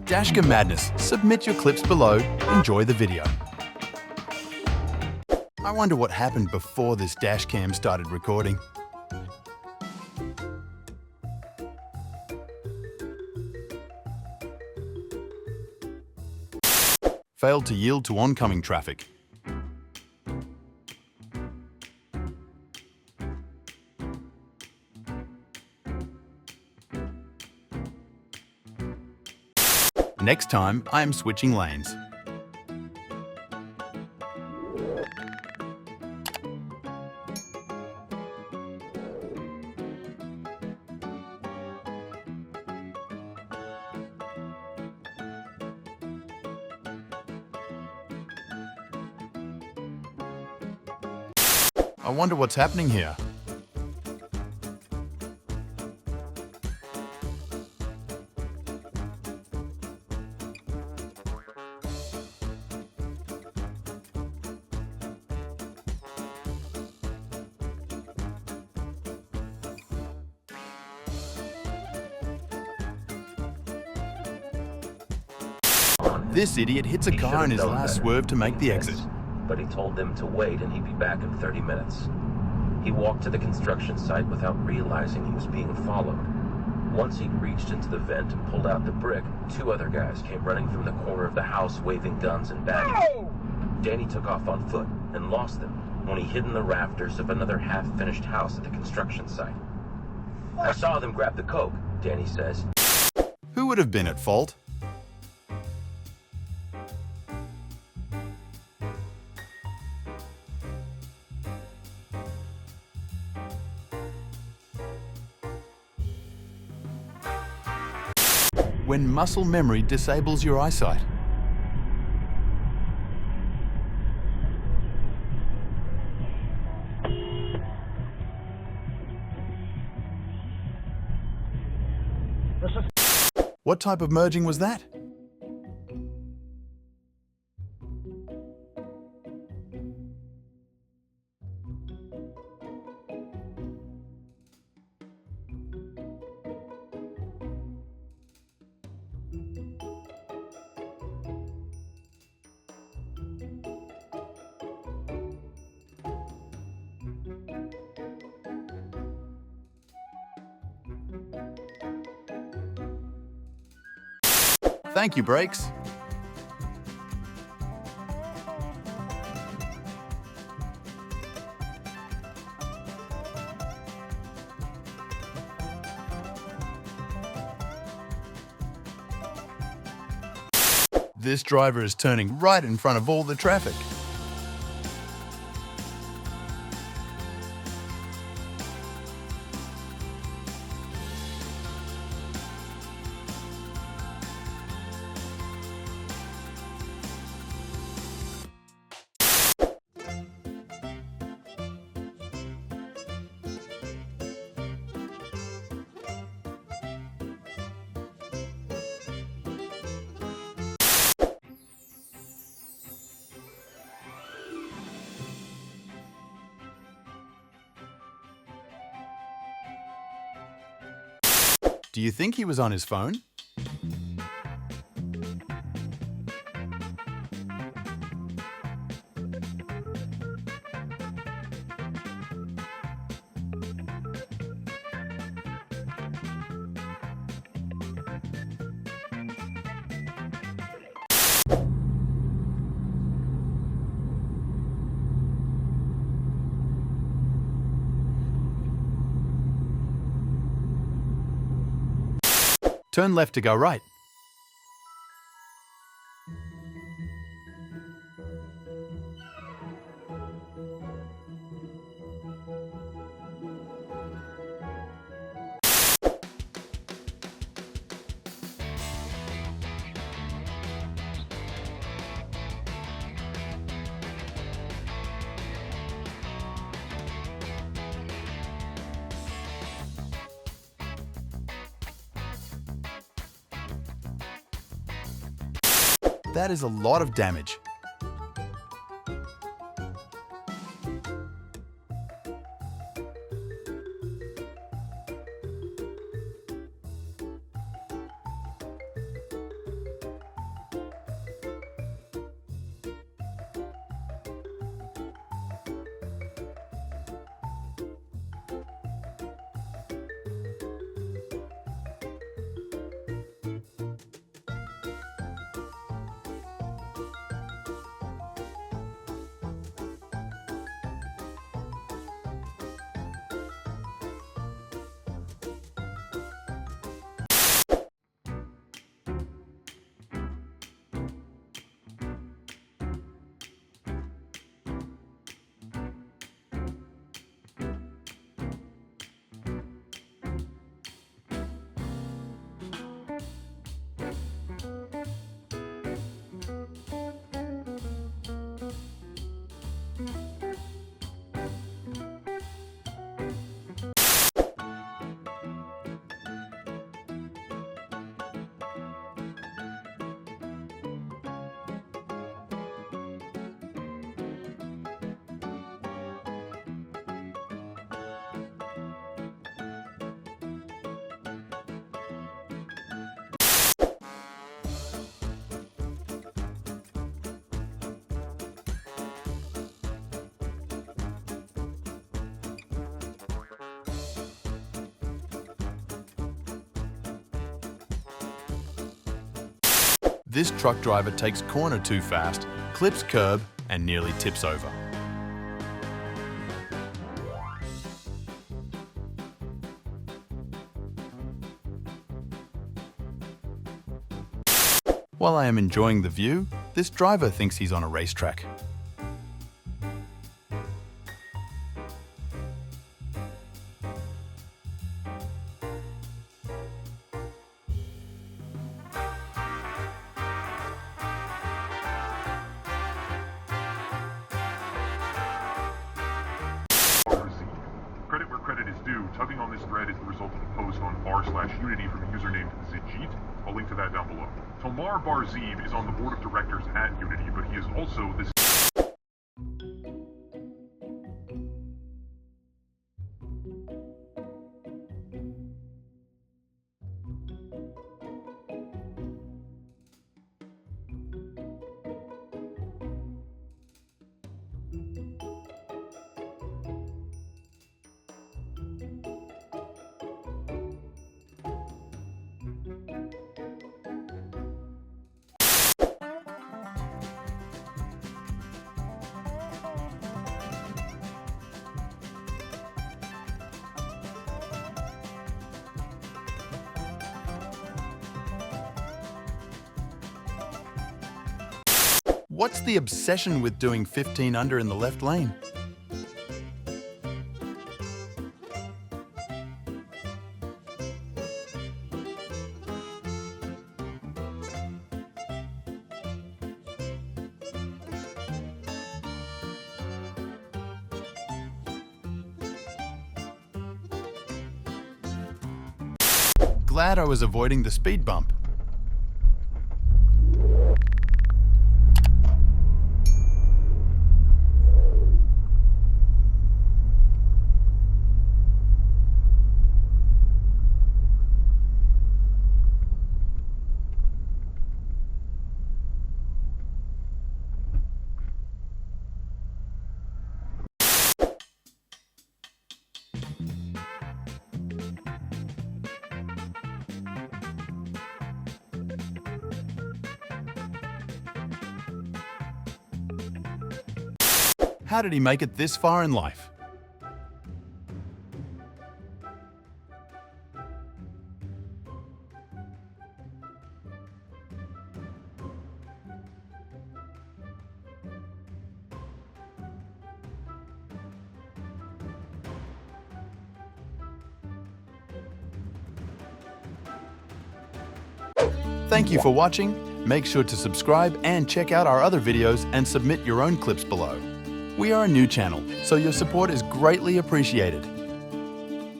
Dashcam Madness. Submit your clips below. Enjoy the video. I wonder what happened before this dashcam started recording. Failed to yield to oncoming traffic. Next time, I am switching lanes. I wonder what's happening here. This idiot hits a car in his last swerve to make the exit. But he told them to wait and he'd be back in 30 minutes. He walked to the construction site without realizing he was being followed. Once he'd reached into the vent and pulled out the brick, two other guys came running from the corner of the house waving guns and baggies. Danny took off on foot and lost them when he hid in the rafters of another half-finished house at the construction site. I saw them grab the coke, Danny says. Who would have been at fault? When muscle memory disables your eyesight. What type of merging was that? Thank you, brakes. This driver is turning right in front of all the traffic. Do you think he was on his phone? Turn left to go right. That is a lot of damage. This truck driver takes corner too fast, clips curb, and nearly tips over. While I am enjoying the view, this driver thinks he's on a racetrack. Credit where credit is due, tugging on this thread is the result of a post on r/unity from a user named Zijit. I'll link to that down below. Tomar Barzeev is on the board of directors at Unity, but he is also the What's the obsession with doing 15 under in the left lane? Glad I was avoiding the speed bump. How did he make it this far in life? Thank you for watching. Make sure to subscribe and check out our other videos and submit your own clips below. We are a new channel, so your support is greatly appreciated.